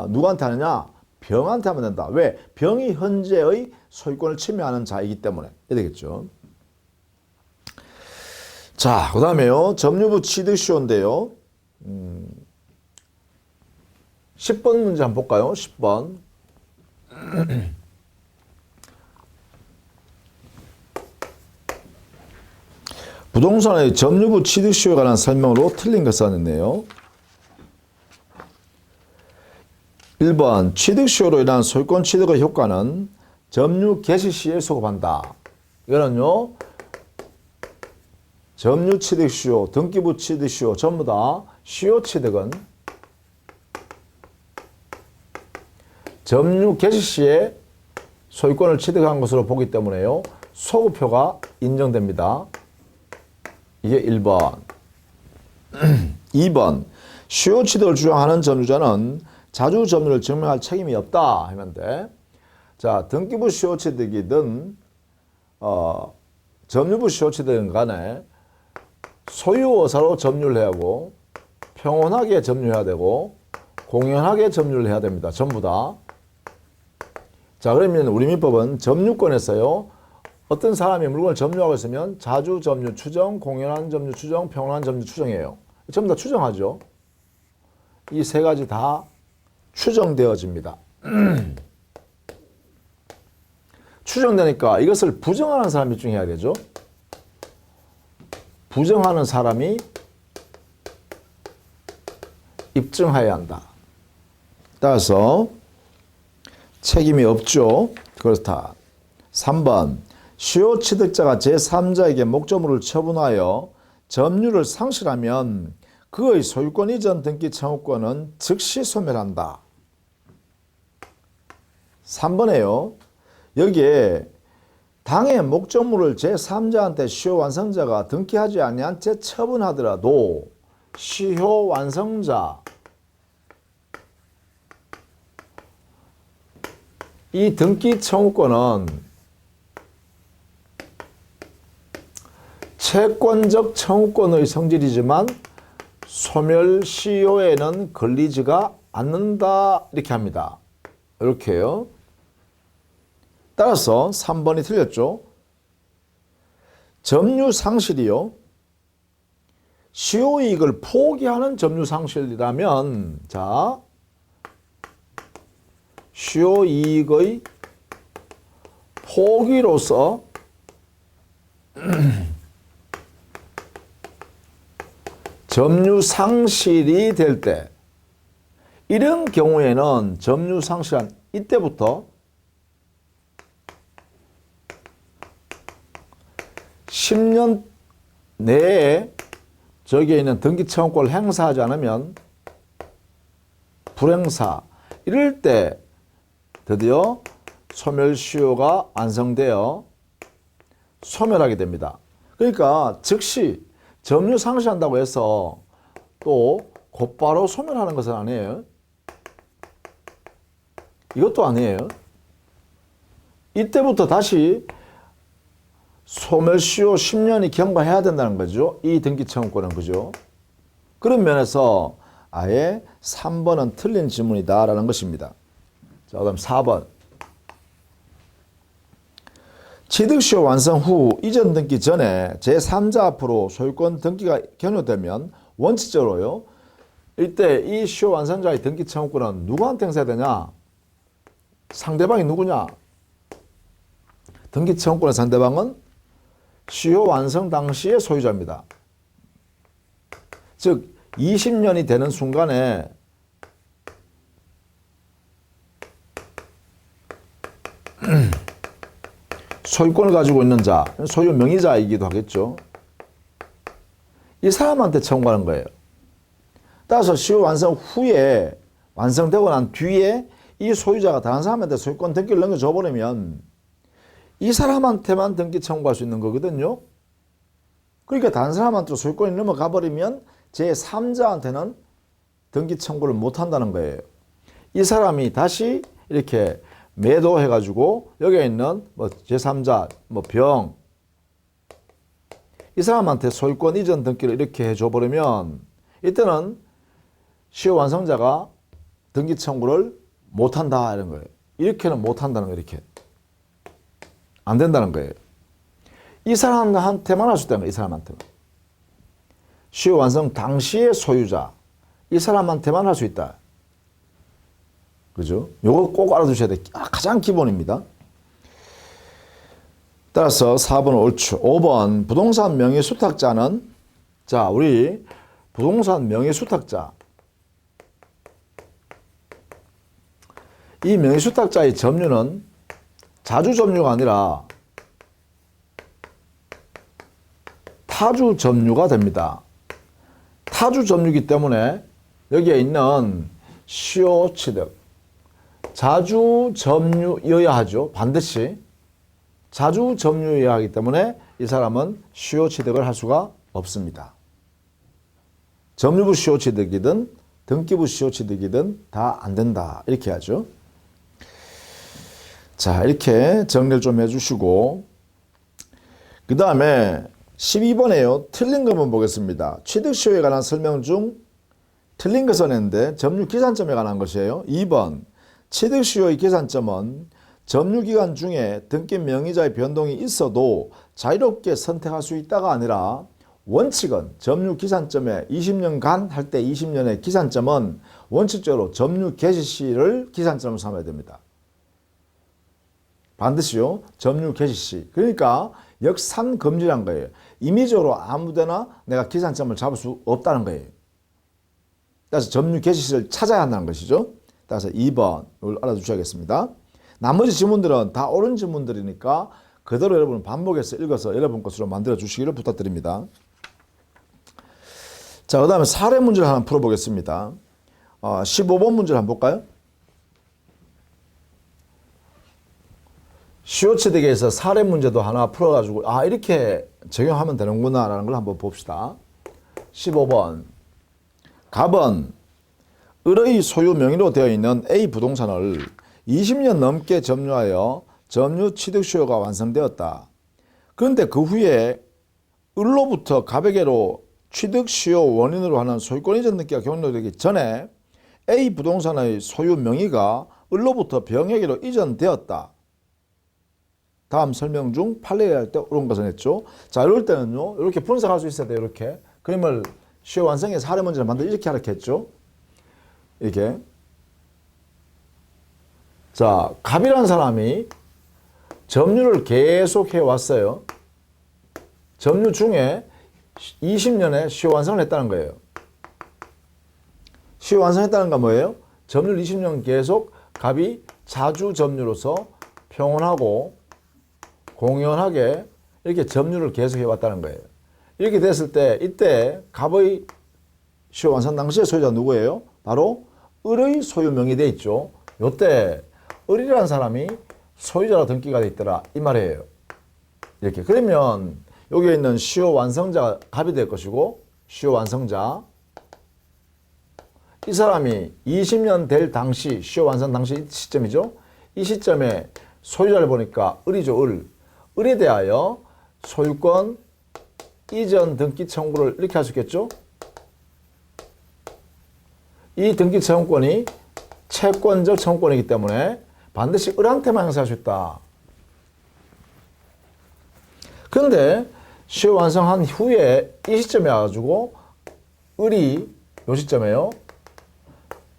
누구한테 하느냐? 병한테 하면 된다. 왜? 병이 현재의 소유권을 침해하는 자이기 때문에. 이렇게 되겠죠. 자, 그 다음에요. 점유부 취득시효인데요. 10번 문제 한번 볼까요? 10번. 부동산의 점유부 취득시효에 관한 설명으로 틀린 걸 썼는데요. 1번 취득시효로 인한 소유권 취득의 효과는 점유 개시 시에 소급한다. 이거는요. 점유 취득시효, 등기부 취득시효 전부 다 시효 취득은 점유 개시 시에 소유권을 취득한 것으로 보기 때문에요. 소급효가 인정됩니다. 이게 1번. 2번 시효 취득을 주장하는 점유자는 자주 점유를 증명할 책임이 없다 하면 돼. 자, 등기부 시효 취득이든 점유부 시효 취득은 간에 소유의사로 점유를 해야 하고 평온하게 점유해야 되고 공연하게 점유를 해야 됩니다. 전부 다. 자, 그러면 우리 민법은 점유권에서요. 어떤 사람이 물건을 점유하고 있으면 자주 점유 추정, 공연한 점유 추정, 평온한 점유 추정이에요. 전부 다 추정하죠. 이 세 가지 다 추정되어집니다. 추정되니까 이것을 부정하는 사람이 입증해야 되죠. 부정하는 사람이 입증해야 한다. 따라서 책임이 없죠. 그렇다. 3번 시효 취득자가 제3자에게 목적물을 처분하여 점유를 상실하면 그의 소유권 이전 등기 청구권은 즉시 소멸한다. 3번에요. 여기에 당의 목적물을 제3자한테 시효 완성자가 등기하지 아니한 채 처분하더라도 시효 완성자 이 등기 청구권은 채권적 청구권의 성질이지만 소멸 시효에는 걸리지가 않는다 이렇게 합니다. 이렇게요. 따라서 3번이 틀렸죠. 점유 상실이요. 시효 이익을 포기하는 점유 상실이라면 자 시효 이익의 포기로서 점유 상실이 될 때 이런 경우에는 점유 상실한 이때부터 10년 내에 저기에 있는 등기청구권을 행사하지 않으면 불행사, 이럴 때 드디어 소멸시효가 완성되어 소멸하게 됩니다. 그러니까 즉시 점유 상실한다고 해서 또 곧바로 소멸하는 것은 아니에요. 이것도 아니에요. 이때부터 다시 소멸시효 10년이 경과해야 된다는 거죠. 이 등기청구권은. 그죠? 그런 면에서 아예 3번은 틀린 지문이다라는 것입니다. 자, 그다음 4번. 취득시효 완성 후 이전 등기 전에 제3자 앞으로 소유권 등기가 경료되면 원칙적으로요. 이때 이 시효 완성자의 등기 청구권은 누구한테 행사해야 되냐? 상대방이 누구냐? 등기 청구권의 상대방은 시효 완성 당시의 소유자입니다. 즉 20년이 되는 순간에 소유권을 가지고 있는 자, 소유 명의자이기도 하겠죠. 이 사람한테 청구하는 거예요. 따라서 시효 완성 후에 완성되고 난 뒤에 이 소유자가 다른 사람한테 소유권 등기를 넘겨줘 버리면 이 사람한테만 등기 청구할 수 있는 거거든요. 그러니까 다른 사람한테 소유권이 넘어가 버리면 제3자한테는 등기 청구를 못 한다는 거예요. 이 사람이 다시 이렇게 매도해가지고 여기에 있는 뭐 제3자, 뭐 병, 이 사람한테 소유권 이전 등기를 이렇게 해줘 버리면 이때는 시효 완성자가 등기 청구를 못 한다 이런 거예요. 이렇게는 못 한다는 거예요. 이렇게 안 된다는 거예요. 이 사람한테만 할 수 있다는 거예요. 이 사람한테만. 시효 완성 당시의 소유자, 이 사람한테만 할 수 있다. 그죠? 요거 꼭 알아두셔야 돼. 가장 기본입니다. 따라서 4번은 옳죠. 5번 부동산 명의 수탁자는, 자, 우리 부동산 명의 수탁자, 이 명의 수탁자의 점유는 자주 점유가 아니라 타주 점유가 됩니다. 타주 점유이기 때문에 여기에 있는 시효 취득, 자주 점유여야 하죠. 반드시 자주 점유여야 하기 때문에 이 사람은 시효 취득을 할 수가 없습니다. 점유부 시효 취득이든 등기부 시효 취득이든 다 안 된다. 이렇게 하죠. 자, 이렇게 정리를 좀 해주시고 그 다음에 12번에요. 틀린 거 한번 보겠습니다. 취득시효에 관한 설명 중 틀린 것은 했는데 점유기산점에 관한 것이에요. 2번 취득시효의 기산점은 점유기간 중에 등기 명의자의 변동이 있어도 자유롭게 선택할 수 있다가 아니라 원칙은 점유기산점에 20년간 할 때 20년의 기산점은 원칙적으로 점유 개시시를 기산점으로 삼아야 됩니다. 반드시요. 점유 개시시. 그러니까 역산금지란 거예요. 임의적으로 아무데나 내가 기산점을 잡을 수 없다는 거예요. 따라서 점유 개시시를 찾아야 한다는 것이죠. 따라서 2번을 알아두셔야겠습니다. 나머지 지문들은 다 옳은 지문들이니까 그대로 여러분 반복해서 읽어서 여러분 것으로 만들어 주시기를 부탁드립니다. 자, 그 다음에 사례 문제를 하나 풀어보겠습니다. 15번 문제를 한번 볼까요? 시효취득에서 사례 문제도 하나 풀어가지고 이렇게 적용하면 되는구나 라는 걸 한번 봅시다. 15번 갑은 을의 소유 명의로 되어 있는 A 부동산을 20년 넘게 점유하여 점유 취득시효가 완성되었다. 그런데 그 후에 을로부터 갑에게로 취득시효 원인으로 하는 소유권 이전 등기가 경료되기 전에 A 부동산의 소유 명의가 을로부터 병에게로 이전되었다. 다음 설명 중 판례할 때 옳은 것은 했죠. 자, 이럴 때는요, 이렇게 분석할 수 있어야 돼요. 이렇게 그림을 시효 완성의 사례 문제를 만들어 이렇게 하라 했죠. 이렇게. 자, 갑이라는 사람이 점유를 계속 해왔어요. 점유 중에 20년에 시효 완성을 했다는 거예요. 시효 완성했다는 건 뭐예요? 점유를 20년 계속 갑이 자주 점유로서 평온하고 공연하게 이렇게 점유를 계속 해왔다는 거예요. 이렇게 됐을 때 이때 갑의 시효 완성 당시의 소유자 누구예요? 바로 을의 소유명이 돼 있죠. 요때 을이라는 사람이 소유자로 등기가 돼 있더라 이 말이에요. 이렇게 그러면 여기에 있는 시효 완성자가 갑이 될 것이고 시효 완성자 이 사람이 20년 될 당시 시효 완성 당시 시점이죠. 이 시점에 소유자를 보니까 을이죠. 을에 대하여 소유권 이전 등기 청구를 이렇게 할 수 있겠죠. 이 등기 청구권이 채권적 청구권이기 때문에 반드시 을한테만 행사할 수 있다. 그런데 시효 완성한 후에 이 시점에 와가지고 을이 요 시점에요.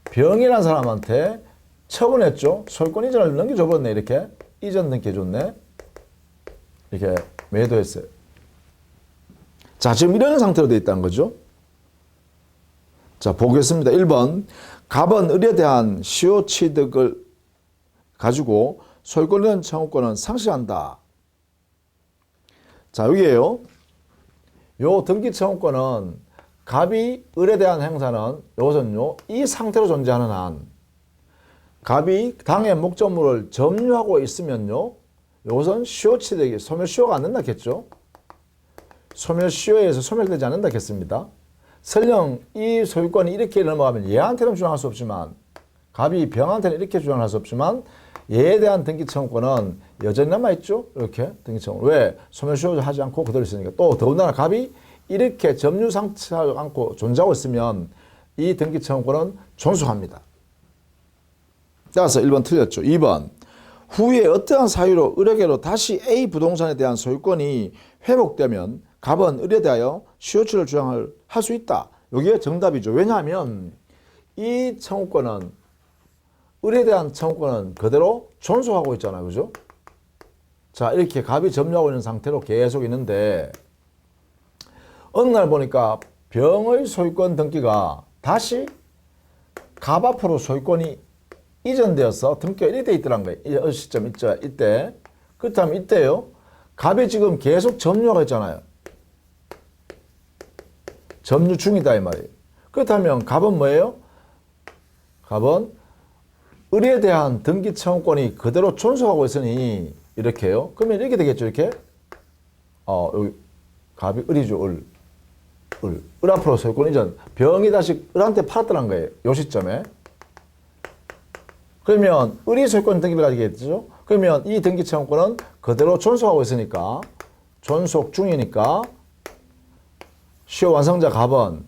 병이라는 사람한테 처분했죠. 소유권 이전을 넘겨줘버렸네. 이렇게 이전 등기해줬네. 이렇게 매도했어요. 자, 지금 이런 상태로 되어 있다는 거죠. 자, 보겠습니다. 1번 갑은 을에 대한 시효 취득을 가지고 소유권 이전 청구권은 상실한다. 자, 여기에요. 요 등기 청구권은 갑이 을에 대한 행사는 이것은요 이 상태로 존재하는 한 갑이 당의 목적물을 점유하고 있으면요 이것은 시효 취득이 소멸시효가 안 된다겠죠. 소멸시효에서 소멸되지 않는다겠습니다. 설령 이 소유권이 이렇게 넘어가면 얘한테는 주장할 수 없지만 갑이 병한테는 이렇게 주장할 수 없지만 얘에 대한 등기 청구권은 여전히 남아있죠. 이렇게 등기 청구. 왜? 소멸시효를 하지 않고 그대로 있으니까. 또 더군다나 갑이 이렇게 점유 상태하지 않고 존재하고 있으면 이 등기 청구권은 존속합니다. 따라서 1번 틀렸죠. 2번 후에 어떠한 사유로 을에게로 다시 A 부동산에 대한 소유권이 회복되면 갑은 을에 대하여 시효취를 주장을 할 수 있다. 이게 정답이죠. 왜냐하면 이 청구권은 을에 대한 청구권은 그대로 존속하고 있잖아요. 그죠? 자, 이렇게 갑이 점유하고 있는 상태로 계속 있는데 어느 날 보니까 병의 소유권 등기가 다시 갑 앞으로 소유권이 이전되어서 등기가 이렇게 돼 있더란 거예요. 이 시점 있죠. 이때. 그렇다면 이때요. 갑이 지금 계속 점유하고 있잖아요. 점유 중이다 이 말이에요. 그렇다면 갑은 뭐예요? 갑은 을에 대한 등기 청구권이 그대로 존속하고 있으니 이렇게요. 그러면 이렇게 되겠죠. 이렇게. 여기 갑이 을이죠. 을 앞으로 소유권 이전. 병이 다시 을한테 팔았다는 거예요. 요 시점에. 그러면 을이 소유권 등기를 가지겠죠. 그러면 이 등기 청구권은 그대로 존속하고 있으니까 존속 중이니까 시효 완성자 갑은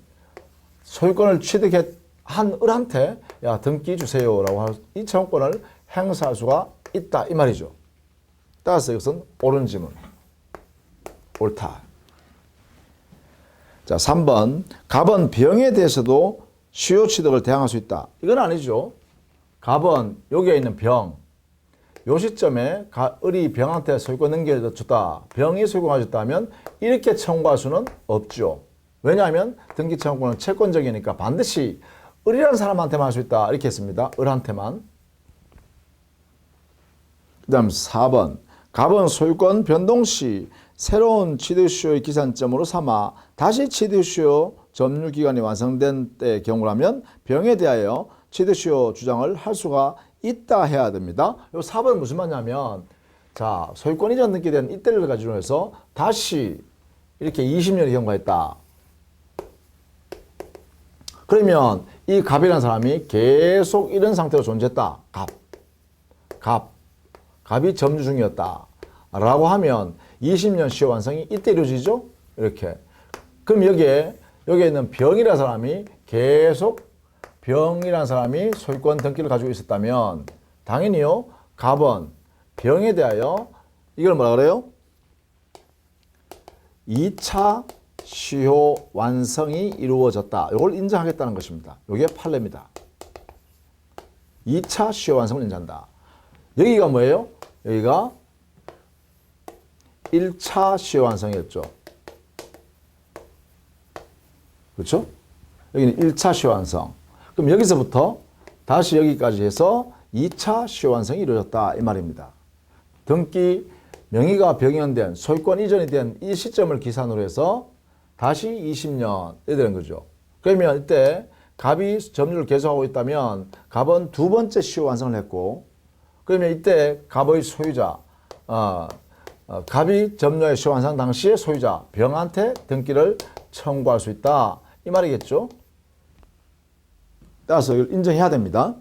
소유권을 취득한 을한테 야 등기 주세요라고 이 청구권을 행사할 수가 있다 이 말이죠. 따라서 이것은 옳은 지문. 옳다. 자, 3번 갑은 병에 대해서도 시효 취득을 대항할 수 있다. 이건 아니죠. 갑은 여기에 있는 병, 요 시점에 을이 병한테 소유권 넘겨줬다. 병이 소유권 가졌다면 이렇게 청구할 수는 없죠. 왜냐하면 등기 청구권은 채권적이니까 반드시 을이라는 사람한테만 할 수 있다. 이렇게 했습니다. 을한테만. 그 다음 4번 갑은 소유권 변동 시 새로운 취득시효의 기산점으로 삼아 다시 취득시효 점유기간이 완성된 때의 경우라면 병에 대하여 취득시효 주장을 할 수가 있다 해야 됩니다. 요 4번은 무슨 말이냐면 자 소유권 이전 등기에 대한 이때를 가지고 해서 다시 이렇게 20년이 경과했다. 그러면 이 갑이라는 사람이 계속 이런 상태로 존재했다. 갑이 점유 중이었다. 라고 하면 20년 시효 완성이 이때 이루어지죠? 이렇게. 그럼 여기에 있는 병이라는 사람이 계속 병이라는 사람이 소유권 등기를 가지고 있었다면 당연히요. 갑은 병에 대하여 이걸 뭐라 그래요? 2차 시효 완성이 이루어졌다. 이걸 인정하겠다는 것입니다. 이게 판례입니다. 2차 시효 완성을 인정한다. 여기가 뭐예요? 여기가 1차 시효 완성이었죠. 그렇죠? 여기는 1차 시효 완성. 그럼 여기서부터 다시 여기까지 해서 2차 시효 완성이 이루어졌다. 이 말입니다. 등기 명의가 변경된 소유권 이전이 된 이 시점을 기산으로 해서 다시 20년 이래 되는 거죠. 그러면 이때 갑이 점유를 계속하고 있다면 갑은 두 번째 시효 완성을 했고, 그러면 이때 갑의 소유자, 갑이 점유의 시효 완성 당시의 소유자 병한테 등기를 청구할 수 있다 이 말이겠죠. 따라서 이걸 인정해야 됩니다.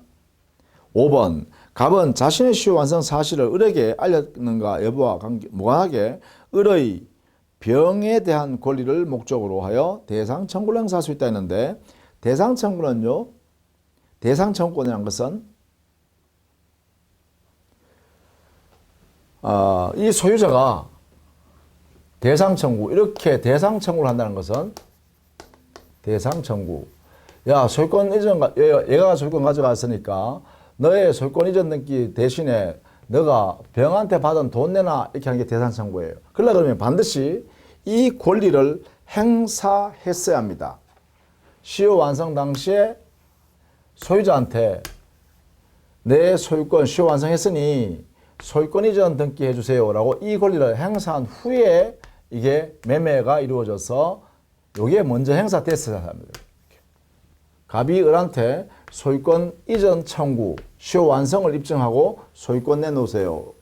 5번 갑은 자신의 시효 완성 사실을 을에게 알렸는가 여부와 무관하게 을의 병에 대한 권리를 목적으로 하여 대상 청구를 행사할 수 있다 했는데, 대상 청구는요, 대상 청구권이라는 것은 이 소유자가 대상 청구, 이렇게 대상 청구를 한다는 것은 대상 청구. 야, 소유권 이전, 얘가 소유권 가져갔으니까 너의 소유권 이전 등기 대신에 너가 병한테 받은 돈 내놔 이렇게 하는 게 대상 청구예요. 그러면 반드시 이 권리를 행사했어야 합니다. 시효 완성 당시에 소유자한테 내 소유권 시효 완성했으니 소유권 이전 등기해 주세요 라고 이 권리를 행사한 후에 이게 매매가 이루어져서 이게 먼저 행사됐어야 합니다. 갑이 을한테 소유권 이전 청구, 시효 완성을 입증하고 소유권 내놓으세요,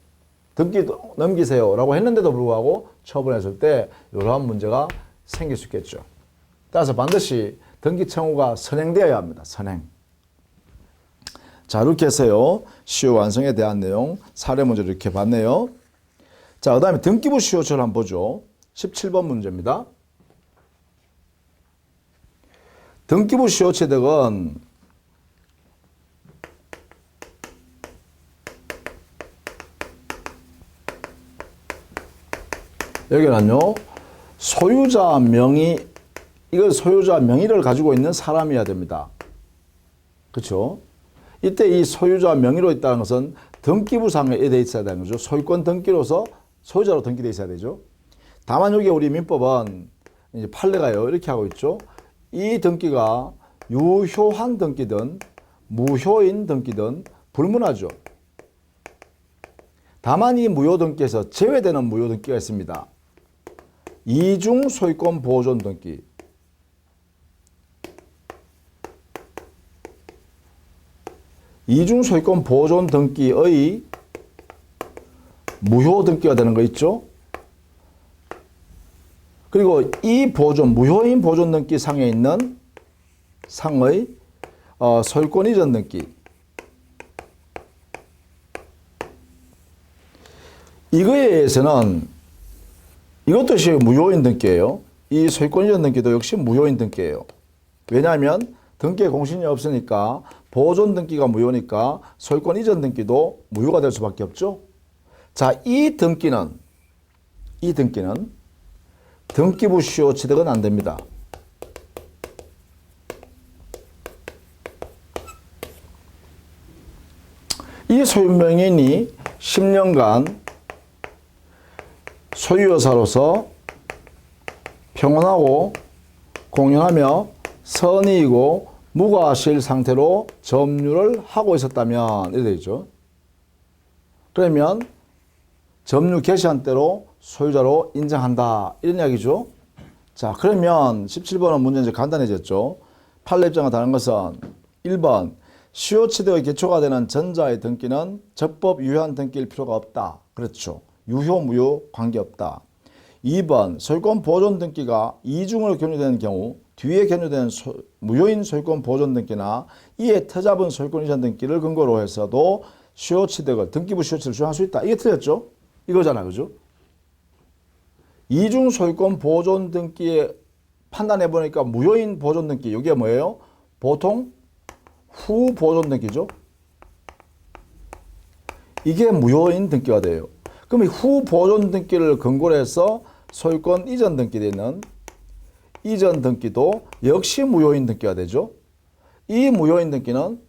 등기도 넘기세요 라고 했는데도 불구하고 처분했을 때 이러한 문제가 생길 수 있겠죠. 따라서 반드시 등기 청구가 선행되어야 합니다. 선행. 자, 이렇게 해서요, 시효 완성에 대한 내용 사례 문제를 이렇게 봤네요. 자, 그 다음에 등기부 시효처를 한번 보죠. 17번 문제입니다. 등기부 시효 취득은 여기는요, 소유자 명의, 이거 소유자 명의를 가지고 있는 사람이어야 됩니다. 그렇죠? 이때 이 소유자 명의로 있다는 것은 등기부상에 되어 있어야 되는 거죠. 소유권 등기로서 소유자로 등기되어 있어야 되죠. 다만 여기 우리 민법은 이제 판례가요, 이렇게 하고 있죠. 이 등기가 유효한 등기든 무효인 등기든 불문하죠. 다만 이 무효 등기에서 제외되는 무효 등기가 있습니다. 이중 소유권 보존 등기. 이중 소유권 보존 등기의 무효 등기가 되는 거 있죠. 그리고 이 보존, 무효인 보존 등기 상에 있는 상의 소유권 이전 등기. 이거에 의해서는 이것도 역시 무효인 등기예요. 이 소유권 이전 등기도 역시 무효인 등기예요. 왜냐하면 등기에 공신이 없으니까 보존 등기가 무효니까 소유권 이전 등기도 무효가 될 수밖에 없죠. 자, 이 등기는 등기부 시효 취득은 안 됩니다. 이 소유명인이 10년간 소유여사로서 평온하고 공연하며 선의이고 무과실 상태로 점유를 하고 있었다면 이렇게 되죠. 그러면 점유 개시한 때로 소유자로 인정한다 이런 이야기죠. 자, 그러면 17번은 문제 이제 간단해졌죠. 판례 입장과 다른 것은 1번 시효 취득의 기초가 되는 전자의 등기는 적법 유효한 등기일 필요가 없다. 그렇죠. 유효 무효 관계없다. 2번 소유권 보존 등기가 이중으로 경유되는 경우 뒤에 경유되는 무효인 소유권 보존 등기나 이에 터잡은 소유권 이전 등기를 근거로 해서도 시효 취득을 등기부 시효 취득을 주장할 수 있다. 이게 틀렸죠? 이거잖아, 그죠? 이중 소유권 보존 등기에 판단해 보니까 무효인 보존 등기, 이게 뭐예요? 보통 후 보존 등기죠. 이게 무효인 등기가 돼요. 그럼 후 보존 등기를 근거로 해서 소유권 이전 등기되는 이전 등기도 역시 무효인 등기가 되죠. 이 무효인 등기는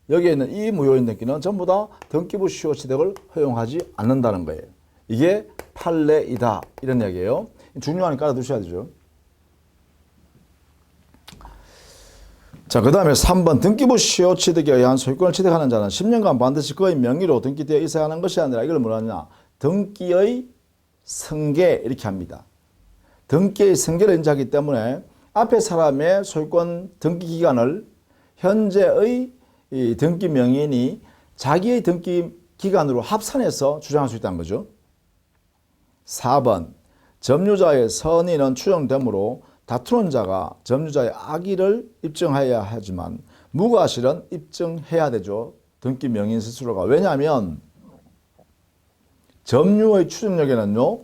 여기에 있는 이 무효인 등기는 전부 다 등기부 시효 취득을 허용하지 않는다는 거예요. 이게 판례이다 이런 이야기예요. 중요하니까 알아두셔야 되죠. 자, 그 다음에 3번 등기부 시효 취득에 의한 소유권을 취득하는 자는 10년간 반드시 그의 명의로 등기되어 있어야 하는 것이 아니라 이걸 뭐라 하냐, 등기의 승계 이렇게 합니다. 등기의 생계를 인정하기 때문에 앞에 사람의 소유권 등기 기간을 현재의 이 등기 명의인이 자기의 등기 기간으로 합산해서 주장할 수 있다는 거죠. 4번 점유자의 선의는 추정되므로 다투는 자가 점유자의 악의를 입증해야 하지만 무과실은 입증해야 되죠. 등기 명의인 스스로가. 왜냐하면 점유의 추정력에는요.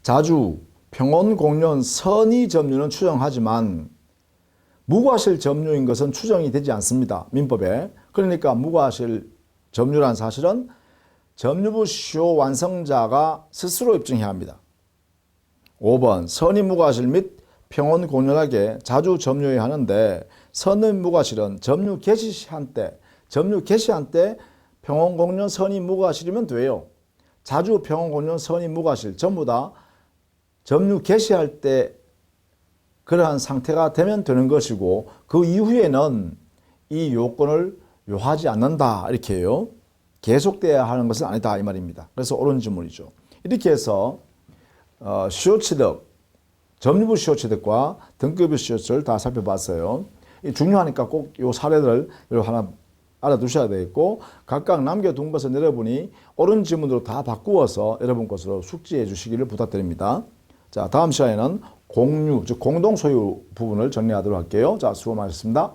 자주, 평온, 공론, 선의 점유는 추정하지만 무과실 점유인 것은 추정이 되지 않습니다. 민법에. 그러니까 무과실 점유란 사실은 점유부 시효 완성자가 스스로 입증해야 합니다. 5번 선의 무과실 및 평온 공론하게 자주 점유해야 하는데 선의 무과실은 점유 개시한 때 평온 공론 선의 무과실이면 돼요. 자주 평온 공론 선의 무과실 전부 다 점유 개시할 때 그러한 상태가 되면 되는 것이고 그 이후에는 이 요건을 요하지 않는다 이렇게 해요. 계속돼야 하는 것은 아니다 이 말입니다. 그래서 옳은 질문이죠. 이렇게 해서 시효취득, 점유부 시효취득과 등기부 시효취득을 다 살펴봤어요. 중요하니까 꼭 이 사례들을 하나 알아두셔야 되겠고 각각 남겨둔 것을 여러분이 옳은 질문으로 다 바꾸어서 여러분 것으로 숙지해 주시기를 부탁드립니다. 자, 다음 시간에는 공유, 즉 공동소유 부분을 정리하도록 할게요. 자, 수고 많으셨습니다.